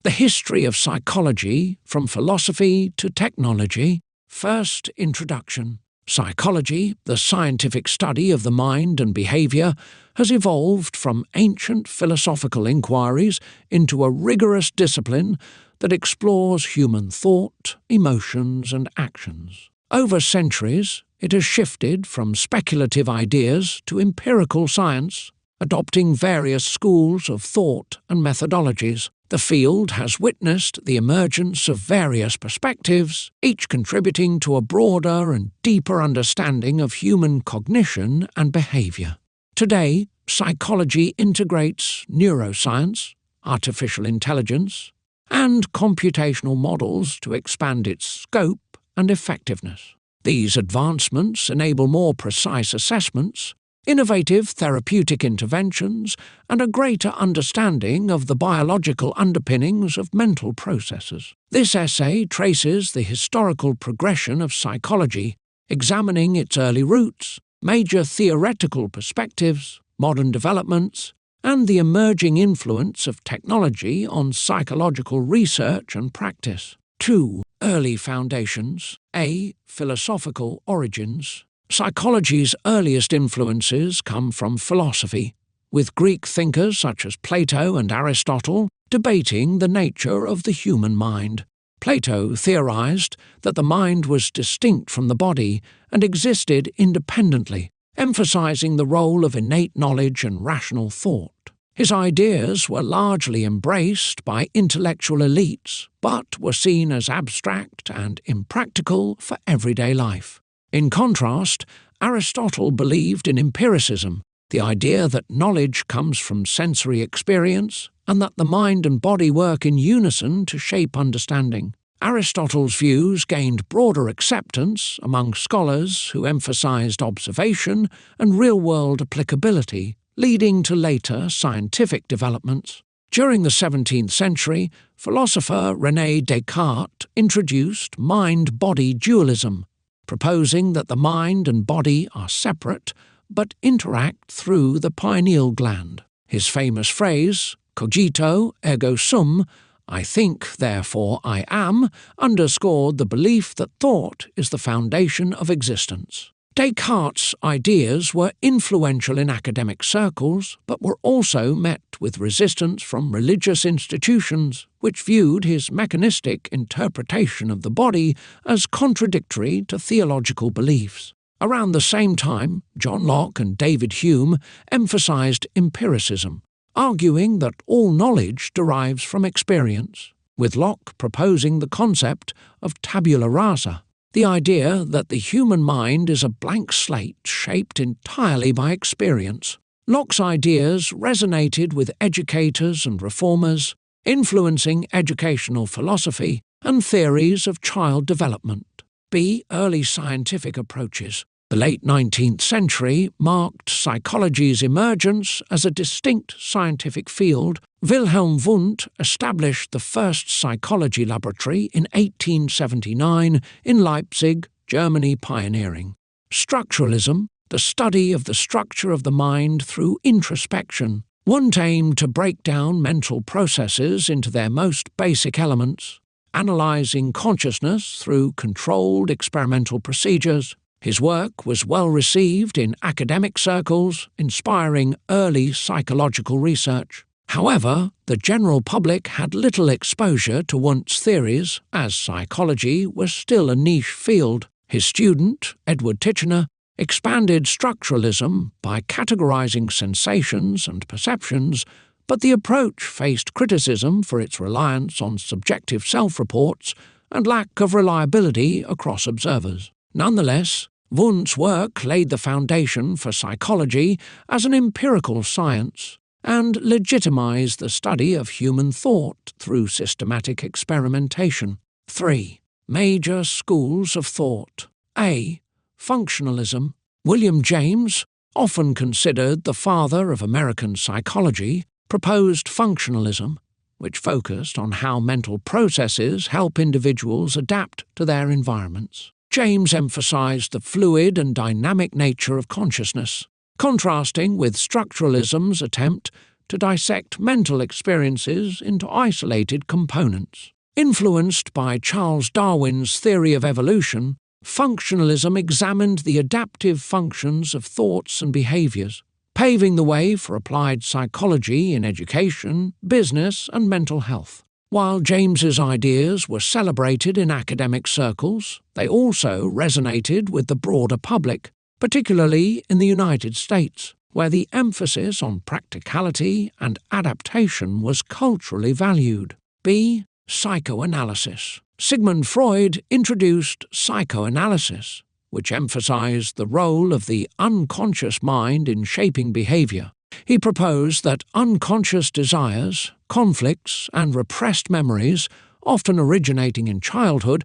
The history of psychology, from philosophy to technology. First introduction. Psychology, the scientific study of the mind and behaviour, has evolved from ancient philosophical inquiries into a rigorous discipline that explores human thought, emotions and actions. Over centuries, it has shifted from speculative ideas to empirical science, adopting various schools of thought and methodologies. The field has witnessed the emergence of various perspectives, each contributing to a broader and deeper understanding of human cognition and behaviour. Today, psychology integrates neuroscience, artificial intelligence, and computational models to expand its scope and effectiveness. These advancements enable more precise assessments, innovative therapeutic interventions, and a greater understanding of the biological underpinnings of mental processes. This essay traces the historical progression of psychology, examining its early roots, major theoretical perspectives, modern developments, and the emerging influence of technology on psychological research and practice. 2. Early foundations. A. Philosophical origins. Psychology's earliest influences come from philosophy, with Greek thinkers such as Plato and Aristotle debating the nature of the human mind. Plato theorized that the mind was distinct from the body and existed independently, emphasizing the role of innate knowledge and rational thought. His ideas were largely embraced by intellectual elites, but were seen as abstract and impractical for everyday life. In contrast, Aristotle believed in empiricism, the idea that knowledge comes from sensory experience and that the mind and body work in unison to shape understanding. Aristotle's views gained broader acceptance among scholars who emphasized observation and real-world applicability, leading to later scientific developments. During the 17th century, philosopher René Descartes introduced mind-body dualism, proposing that the mind and body are separate but interact through the pineal gland. His famous phrase, cogito ergo sum, I think, therefore I am, underscored the belief that thought is the foundation of existence. Descartes' ideas were influential in academic circles, but were also met with resistance from religious institutions, which viewed his mechanistic interpretation of the body as contradictory to theological beliefs. Around the same time, John Locke and David Hume emphasized empiricism, arguing that all knowledge derives from experience, with Locke proposing the concept of tabula rasa, the idea that the human mind is a blank slate shaped entirely by experience. Locke's ideas resonated with educators and reformers, influencing educational philosophy and theories of child development. B. Early scientific approaches. The late 19th century marked psychology's emergence as a distinct scientific field. Wilhelm Wundt established the first psychology laboratory in 1879 in Leipzig, Germany, pioneering structuralism, the study of the structure of the mind through introspection. Wundt aimed to break down mental processes into their most basic elements, analyzing consciousness through controlled experimental procedures. His work was well received in academic circles, inspiring early psychological research. However, the general public had little exposure to Wundt's theories, as psychology was still a niche field. His student, Edward Titchener, expanded structuralism by categorizing sensations and perceptions, but the approach faced criticism for its reliance on subjective self-reports and lack of reliability across observers. Nonetheless, Wundt's work laid the foundation for psychology as an empirical science and legitimized the study of human thought through systematic experimentation. 3. Major schools of thought. A. Functionalism. William James, often considered the father of American psychology, proposed functionalism, which focused on how mental processes help individuals adapt to their environments. James emphasized the fluid and dynamic nature of consciousness, contrasting with structuralism's attempt to dissect mental experiences into isolated components. Influenced by Charles Darwin's theory of evolution, functionalism examined the adaptive functions of thoughts and behaviors, paving the way for applied psychology in education, business, and mental health. While James's ideas were celebrated in academic circles, they also resonated with the broader public, particularly in the United States, where the emphasis on practicality and adaptation was culturally valued. B. Psychoanalysis. Sigmund Freud introduced psychoanalysis, which emphasized the role of the unconscious mind in shaping behavior. He proposed that unconscious desires, conflicts, and repressed memories, often originating in childhood,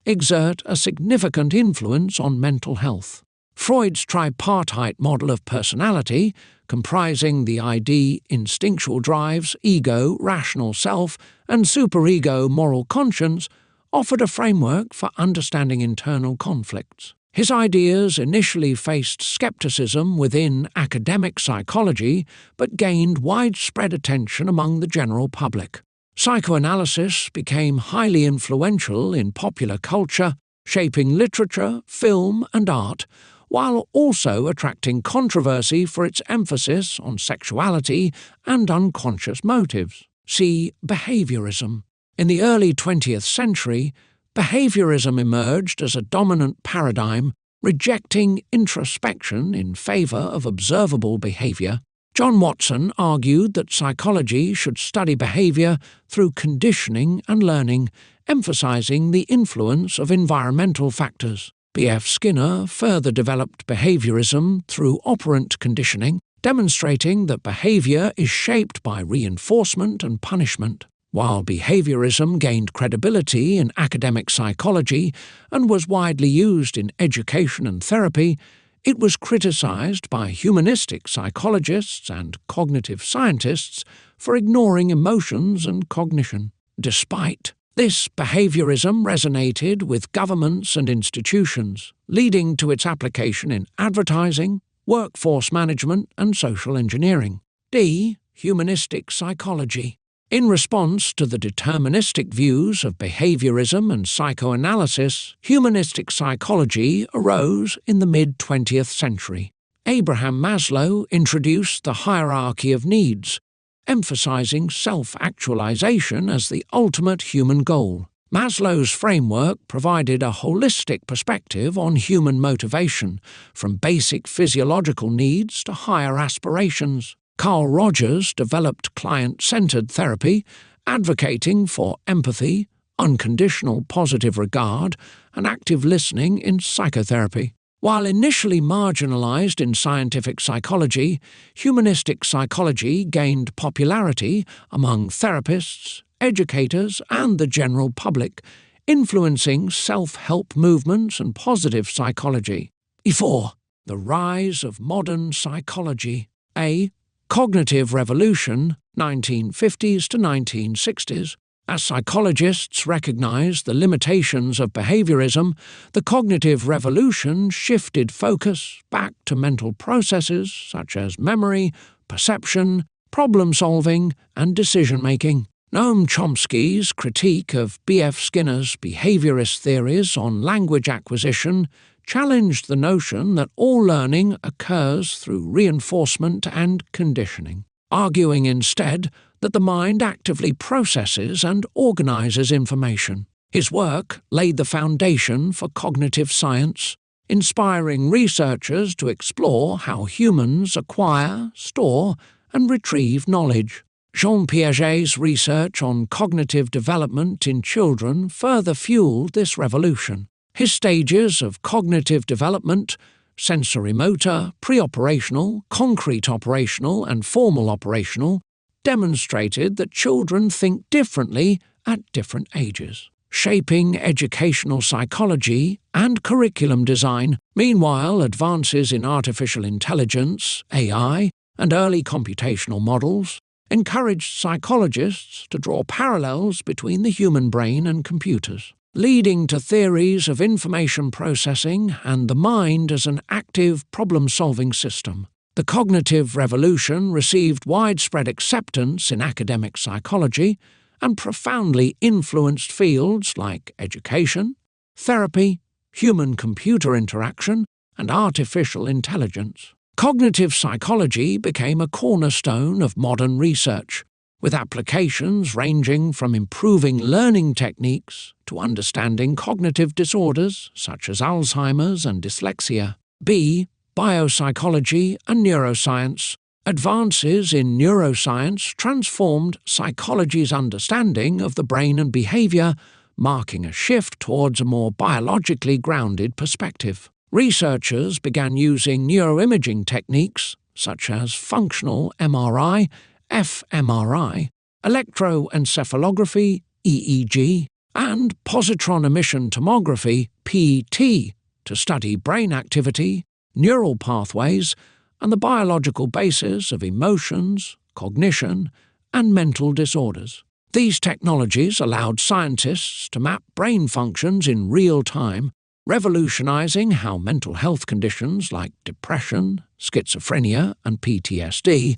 exert a significant influence on mental health. Freud's tripartite model of personality, comprising the ID, instinctual drives, ego, rational self, and superego, moral conscience, offered a framework for understanding internal conflicts. His ideas initially faced skepticism within academic psychology, but gained widespread attention among the general public. Psychoanalysis became highly influential in popular culture, shaping literature, film, and art, while also attracting controversy for its emphasis on sexuality and unconscious motives. See behaviorism. In the early 20th century, behaviorism emerged as a dominant paradigm, rejecting introspection in favor of observable behavior. John Watson argued that psychology should study behavior through conditioning and learning, emphasizing the influence of environmental factors. B.F. Skinner further developed behaviorism through operant conditioning, demonstrating that behavior is shaped by reinforcement and punishment. While behaviorism gained credibility in academic psychology and was widely used in education and therapy, it was criticized by humanistic psychologists and cognitive scientists for ignoring emotions and cognition. Despite this, behaviorism resonated with governments and institutions, leading to its application in advertising, workforce management, and social engineering. D. Humanistic psychology. In response to the deterministic views of behaviorism and psychoanalysis, humanistic psychology arose in the mid-20th century. Abraham Maslow introduced the hierarchy of needs, emphasizing self-actualization as the ultimate human goal. Maslow's framework provided a holistic perspective on human motivation, from basic physiological needs to higher aspirations. Carl Rogers developed client-centered therapy, advocating for empathy, unconditional positive regard, and active listening in psychotherapy. While initially marginalized in scientific psychology, humanistic psychology gained popularity among therapists, educators, and the general public, influencing self-help movements and positive psychology. E4. The rise of modern psychology. A. Cognitive revolution, 1950s to 1960s. As psychologists recognized the limitations of behaviorism, the cognitive revolution shifted focus back to mental processes such as memory, perception, problem-solving, and decision-making. Noam Chomsky's critique of B.F. Skinner's behaviorist theories on language acquisition challenged the notion that all learning occurs through reinforcement and conditioning, arguing instead that the mind actively processes and organizes information. His work laid the foundation for cognitive science, inspiring researchers to explore how humans acquire, store, and retrieve knowledge. Jean Piaget's research on cognitive development in children further fueled this revolution. His stages of cognitive development, sensory-motor, pre-operational, concrete operational, and formal operational, demonstrated that children think differently at different ages, shaping educational psychology and curriculum design. Meanwhile, advances in artificial intelligence, AI, and early computational models encouraged psychologists to draw parallels between the human brain and computers, leading to theories of information processing and the mind as an active problem-solving system. The cognitive revolution received widespread acceptance in academic psychology and profoundly influenced fields like education, therapy, human-computer interaction, and artificial intelligence. Cognitive psychology became a cornerstone of modern research, with applications ranging from improving learning techniques to understanding cognitive disorders such as Alzheimer's and dyslexia. Biopsychology and neuroscience. Advances in neuroscience transformed psychology's understanding of the brain and behavior, marking a shift towards a more biologically grounded perspective. Researchers began using neuroimaging techniques such as functional MRI, fMRI, electroencephalography, EEG, and positron emission tomography, PT, to study brain activity, neural pathways, and the biological basis of emotions, cognition, and mental disorders. These technologies allowed scientists to map brain functions in real time, revolutionizing how mental health conditions like depression, schizophrenia, and PTSD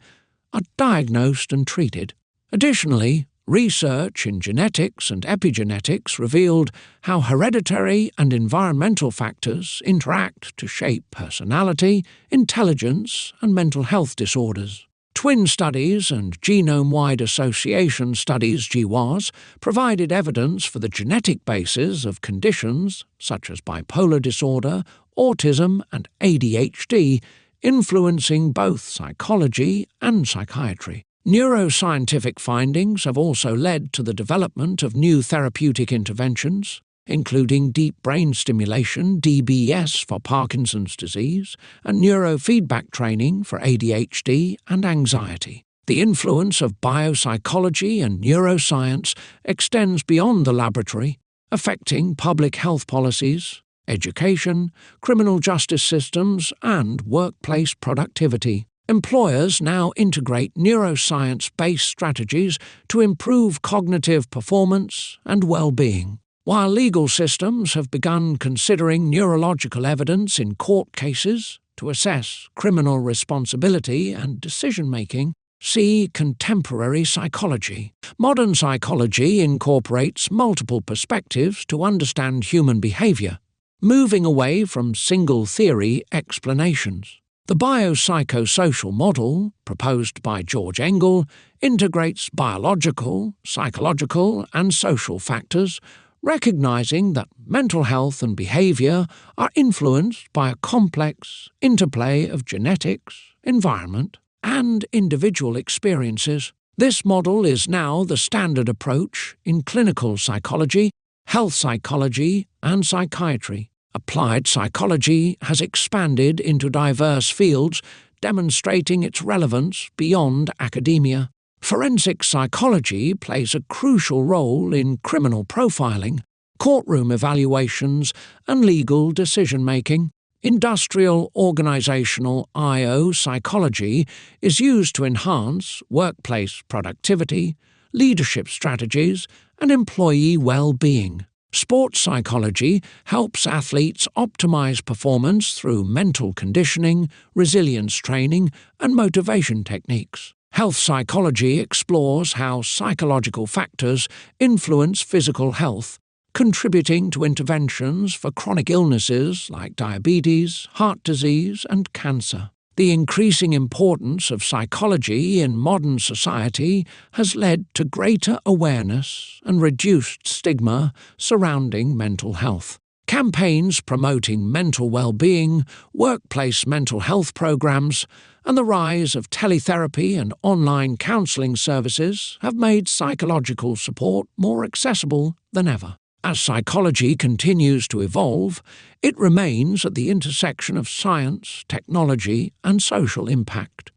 are diagnosed and treated. Additionally, research in genetics and epigenetics revealed how hereditary and environmental factors interact to shape personality, intelligence, and mental health disorders. Twin studies and genome-wide association studies (GWAS) provided evidence for the genetic basis of conditions such as bipolar disorder, autism, and ADHD, influencing both psychology and psychiatry. Neuroscientific findings have also led to the development of new therapeutic interventions, including deep brain stimulation (DBS) for Parkinson's disease and neurofeedback training for ADHD and anxiety. The influence of biopsychology and neuroscience extends beyond the laboratory, affecting public health policies, education, criminal justice systems, and workplace productivity. Employers now integrate neuroscience-based strategies to improve cognitive performance and well-being, while legal systems have begun considering neurological evidence in court cases to assess criminal responsibility and decision-making. See contemporary psychology. Modern psychology incorporates multiple perspectives to understand human behavior, moving away from single-theory explanations. The biopsychosocial model, proposed by George Engel, integrates biological, psychological, and social factors, recognizing that mental health and behavior are influenced by a complex interplay of genetics, environment, and individual experiences. This model is now the standard approach in clinical psychology, health psychology, and psychiatry. Applied psychology has expanded into diverse fields, demonstrating its relevance beyond academia. Forensic psychology plays a crucial role in criminal profiling, courtroom evaluations, and legal decision-making. Industrial organizational I/O psychology is used to enhance workplace productivity, leadership strategies, and employee well-being. Sports psychology helps athletes optimize performance through mental conditioning, resilience training, and motivation techniques. Health psychology explores how psychological factors influence physical health, contributing to interventions for chronic illnesses like diabetes, heart disease, and cancer. The increasing importance of psychology in modern society has led to greater awareness and reduced stigma surrounding mental health. Campaigns promoting mental well-being, workplace mental health programs, and the rise of teletherapy and online counseling services have made psychological support more accessible than ever. As psychology continues to evolve, it remains at the intersection of science, technology, and social impact,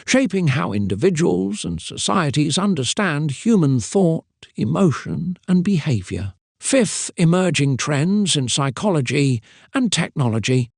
shaping how individuals and societies understand human thought, emotion, and behavior. Fifth, emerging trends in psychology and technology.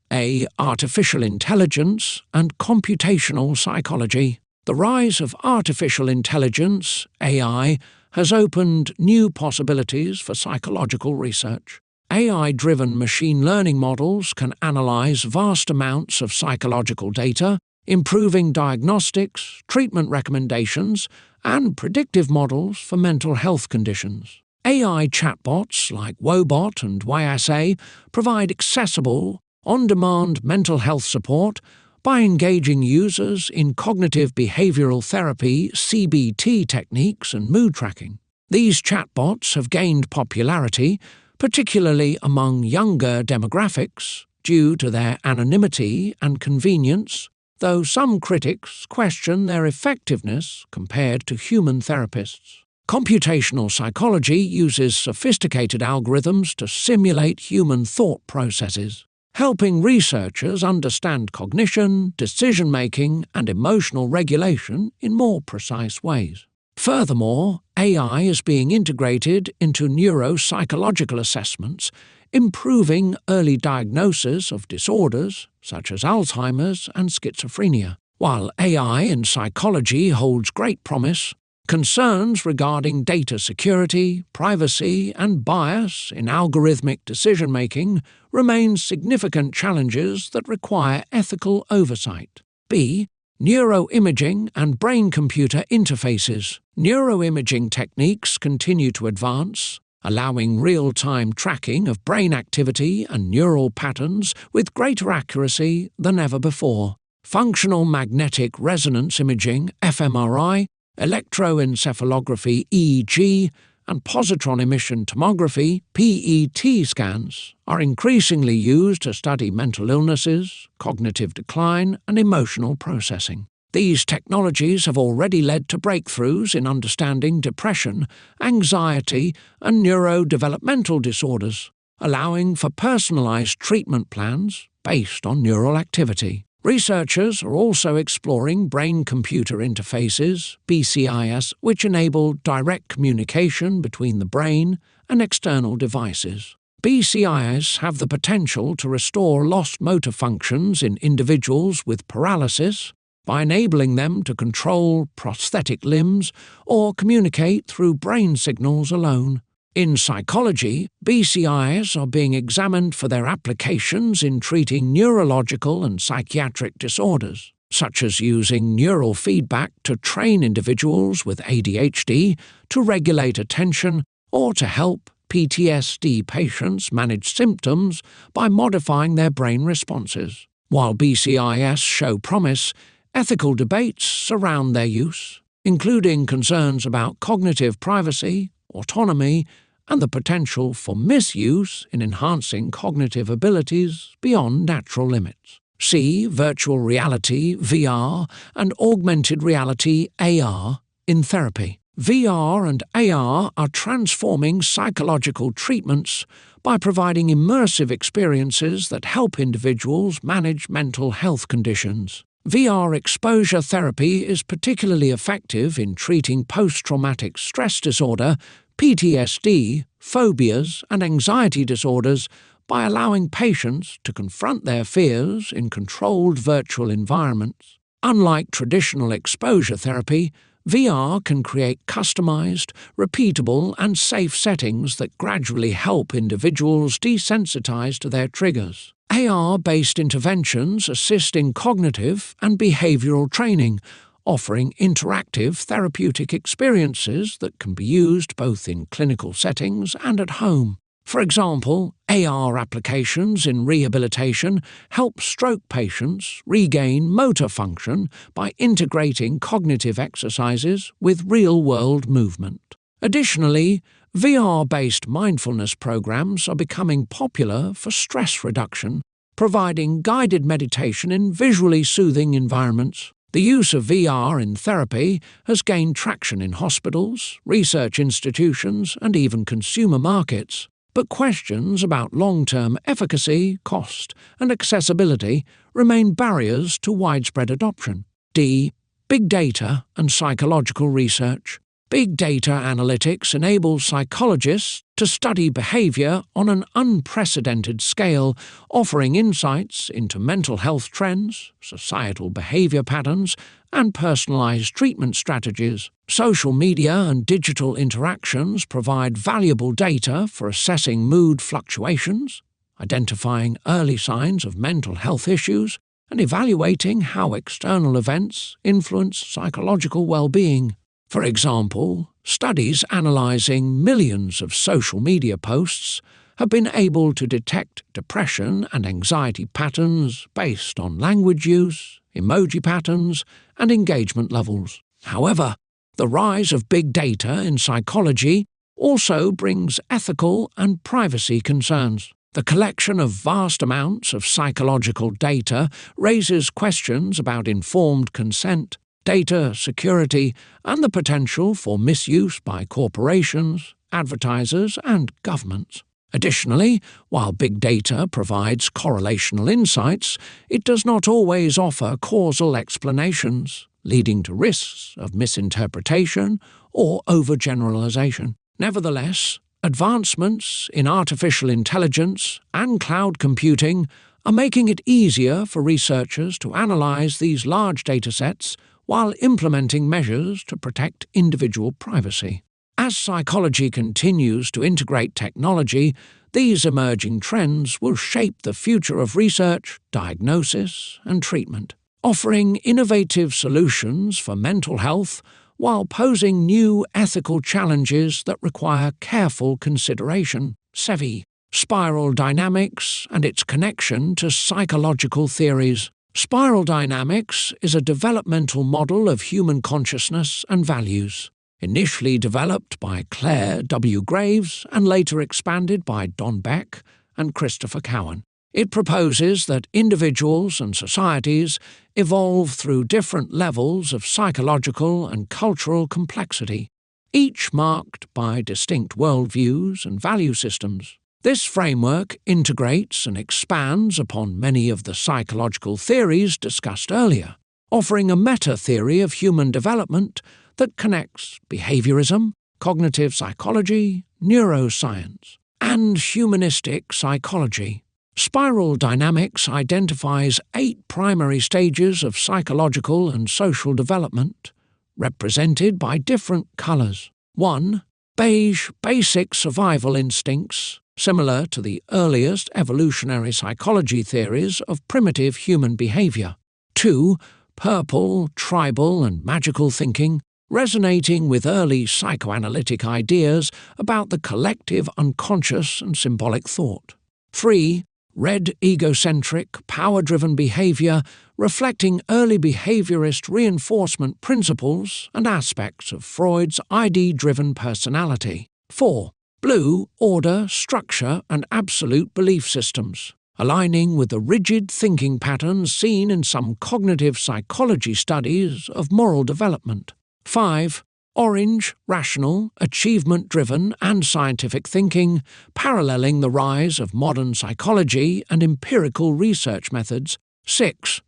Artificial intelligence and computational psychology. The rise of artificial intelligence, AI, has opened new possibilities for psychological research. AI-driven machine learning models can analyze vast amounts of psychological data, improving diagnostics, treatment recommendations, and predictive models for mental health conditions. AI chatbots like Wobot and YSA provide accessible, on-demand mental health support by engaging users in cognitive behavioral therapy (CBT) techniques and mood tracking. These chatbots have gained popularity, particularly among younger demographics, due to their anonymity and convenience, though some critics question their effectiveness compared to human therapists. Computational psychology uses sophisticated algorithms to simulate human thought processes, helping researchers understand cognition, decision-making, and emotional regulation in more precise ways. Furthermore, AI is being integrated into neuropsychological assessments, improving early diagnosis of disorders such as Alzheimer's and schizophrenia. While AI in psychology holds great promise, concerns regarding data security, privacy, and bias in algorithmic decision-making remain significant challenges that require ethical oversight. B. Neuroimaging and brain-computer interfaces. Neuroimaging techniques continue to advance, allowing real-time tracking of brain activity and neural patterns with greater accuracy than ever before. Functional magnetic resonance imaging (fMRI), electroencephalography (EEG), and positron emission tomography (PET) scans are increasingly used to study mental illnesses, cognitive decline, and emotional processing. These technologies have already led to breakthroughs in understanding depression, anxiety, and neurodevelopmental disorders, allowing for personalized treatment plans based on neural activity. Researchers are also exploring brain-computer interfaces, BCIs, which enable direct communication between the brain and external devices. BCIs have the potential to restore lost motor functions in individuals with paralysis by enabling them to control prosthetic limbs or communicate through brain signals alone. In psychology, BCIs are being examined for their applications in treating neurological and psychiatric disorders, such as using neural feedback to train individuals with ADHD to regulate attention or to help PTSD patients manage symptoms by modifying their brain responses. While BCIs show promise, ethical debates surround their use, including concerns about cognitive privacy, autonomy, and the potential for misuse in enhancing cognitive abilities beyond natural limits. See virtual reality (VR) and augmented reality (AR) in therapy. VR and AR are transforming psychological treatments by providing immersive experiences that help individuals manage mental health conditions. VR exposure therapy is particularly effective in treating post-traumatic stress disorder, PTSD, phobias, and anxiety disorders by allowing patients to confront their fears in controlled virtual environments. Unlike traditional exposure therapy, VR can create customized, repeatable, and safe settings that gradually help individuals desensitize to their triggers. AR-based interventions assist in cognitive and behavioral training, offering interactive therapeutic experiences that can be used both in clinical settings and at home. For example, AR applications in rehabilitation help stroke patients regain motor function by integrating cognitive exercises with real-world movement. Additionally, VR-based mindfulness programs are becoming popular for stress reduction, providing guided meditation in visually soothing environments. The use of VR in therapy has gained traction in hospitals, research institutions, and even consumer markets. But questions about long-term efficacy, cost, and accessibility remain barriers to widespread adoption. D. Big data and psychological research. Big data analytics enables psychologists to study behavior on an unprecedented scale, offering insights into mental health trends, societal behavior patterns, and personalized treatment strategies. Social media and digital interactions provide valuable data for assessing mood fluctuations, identifying early signs of mental health issues, and evaluating how external events influence psychological well-being. For example, studies analysing millions of social media posts have been able to detect depression and anxiety patterns based on language use, emoji patterns, and engagement levels. However, the rise of big data in psychology also brings ethical and privacy concerns. The collection of vast amounts of psychological data raises questions about informed consent, data security, and the potential for misuse by corporations, advertisers, and governments. Additionally, while big data provides correlational insights, it does not always offer causal explanations, leading to risks of misinterpretation or overgeneralization. Nevertheless, advancements in artificial intelligence and cloud computing are making it easier for researchers to analyze these large datasets while implementing measures to protect individual privacy. As psychology continues to integrate technology, these emerging trends will shape the future of research, diagnosis, and treatment, offering innovative solutions for mental health while posing new ethical challenges that require careful consideration. SEVI, Spiral Dynamics and its connection to psychological theories. Spiral dynamics is a developmental model of human consciousness and values. Initially developed by Claire W. Graves and later expanded by Don Beck and Christopher Cowan. It proposes that individuals and societies evolve through different levels of psychological and cultural complexity, each marked by distinct worldviews and value systems. This framework integrates and expands upon many of the psychological theories discussed earlier, offering a meta-theory of human development that connects behaviorism, cognitive psychology, neuroscience, and humanistic psychology. Spiral dynamics identifies 8 primary stages of psychological and social development, represented by different colors. 1. Beige basic survival instincts, similar to the earliest evolutionary psychology theories of primitive human behavior. 2. Purple tribal and magical thinking, resonating with early psychoanalytic ideas about the collective unconscious and symbolic thought. 3. Red egocentric, power-driven behavior, reflecting early behaviorist reinforcement principles and aspects of Freud's ID-driven personality. 4. Blue order, structure, and absolute belief systems, aligning with the rigid thinking patterns seen in some cognitive psychology studies of moral development. 5. Orange, rational, achievement-driven, and scientific thinking, paralleling the rise of modern psychology and empirical research methods. 6.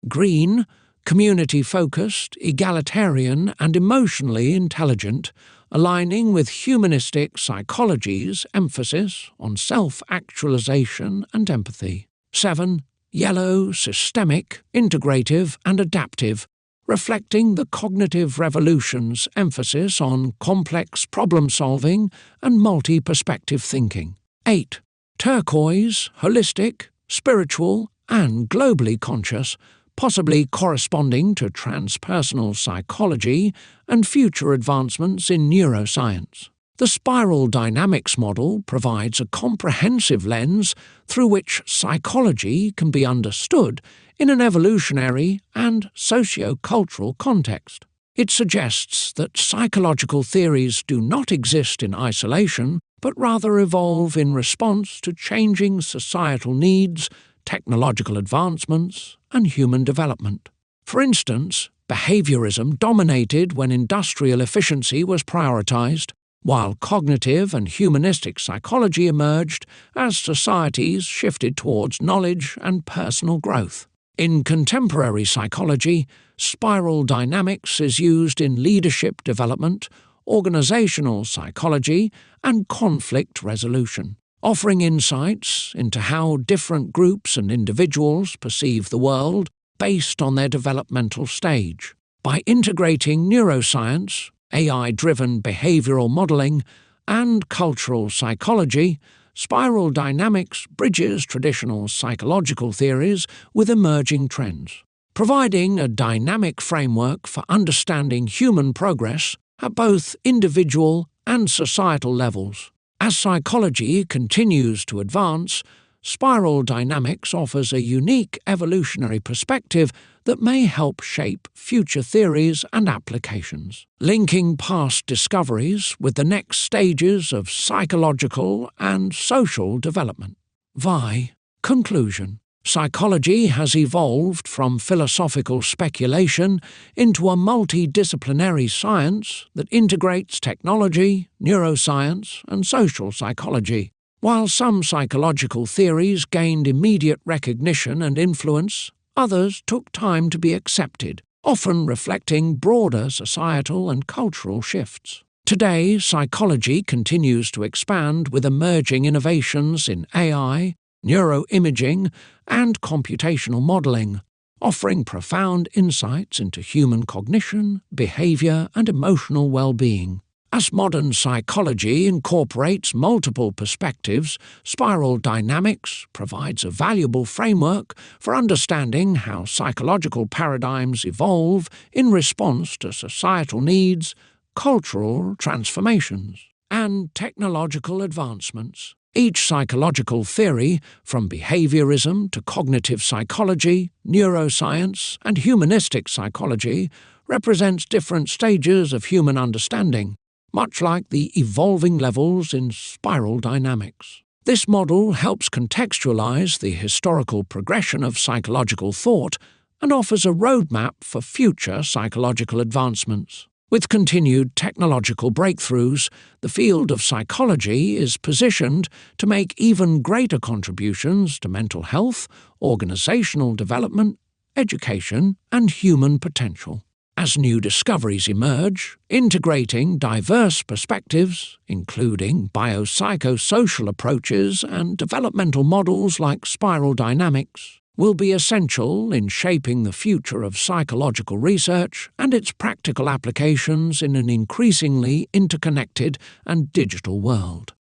Green, community-focused, egalitarian, and emotionally intelligent, aligning with humanistic psychology's emphasis on self-actualization and empathy. 7. Yellow, systemic, integrative, and adaptive, reflecting the cognitive revolution's emphasis on complex problem-solving and multi-perspective thinking. 8. Turquoise, holistic, spiritual, and globally conscious, possibly corresponding to transpersonal psychology and future advancements in neuroscience. The spiral dynamics model provides a comprehensive lens through which psychology can be understood in an evolutionary and socio-cultural context. It suggests that psychological theories do not exist in isolation, but rather evolve in response to changing societal needs, technological advancements, and human development. For instance, behaviorism dominated when industrial efficiency was prioritized, while cognitive and humanistic psychology emerged as societies shifted towards knowledge and personal growth. In contemporary psychology, spiral dynamics is used in leadership development, organizational psychology, and conflict resolution, offering insights into how different groups and individuals perceive the world based on their developmental stage. By integrating neuroscience, AI-driven behavioral modeling, and cultural psychology, spiral dynamics bridges traditional psychological theories with emerging trends, providing a dynamic framework for understanding human progress at both individual and societal levels. As psychology continues to advance, spiral dynamics offers a unique evolutionary perspective that may help shape future theories and applications, linking past discoveries with the next stages of psychological and social development. Conclusion. Psychology has evolved from philosophical speculation into a multidisciplinary science that integrates technology, neuroscience, and social psychology. While some psychological theories gained immediate recognition and influence, others took time to be accepted, often reflecting broader societal and cultural shifts. Today, psychology continues to expand with emerging innovations in AI, neuroimaging, and computational modeling, offering profound insights into human cognition, behavior, and emotional well-being. As modern psychology incorporates multiple perspectives, spiral dynamics provides a valuable framework for understanding how psychological paradigms evolve in response to societal needs, cultural transformations, and technological advancements. Each psychological theory, from behaviorism to cognitive psychology, neuroscience, and humanistic psychology, represents different stages of human understanding, much like the evolving levels in spiral dynamics. This model helps contextualize the historical progression of psychological thought and offers a roadmap for future psychological advancements. With continued technological breakthroughs, the field of psychology is positioned to make even greater contributions to mental health, organizational development, education, and human potential. As new discoveries emerge, integrating diverse perspectives, including biopsychosocial approaches and developmental models like spiral dynamics, will be essential in shaping the future of psychological research and its practical applications in an increasingly interconnected and digital world.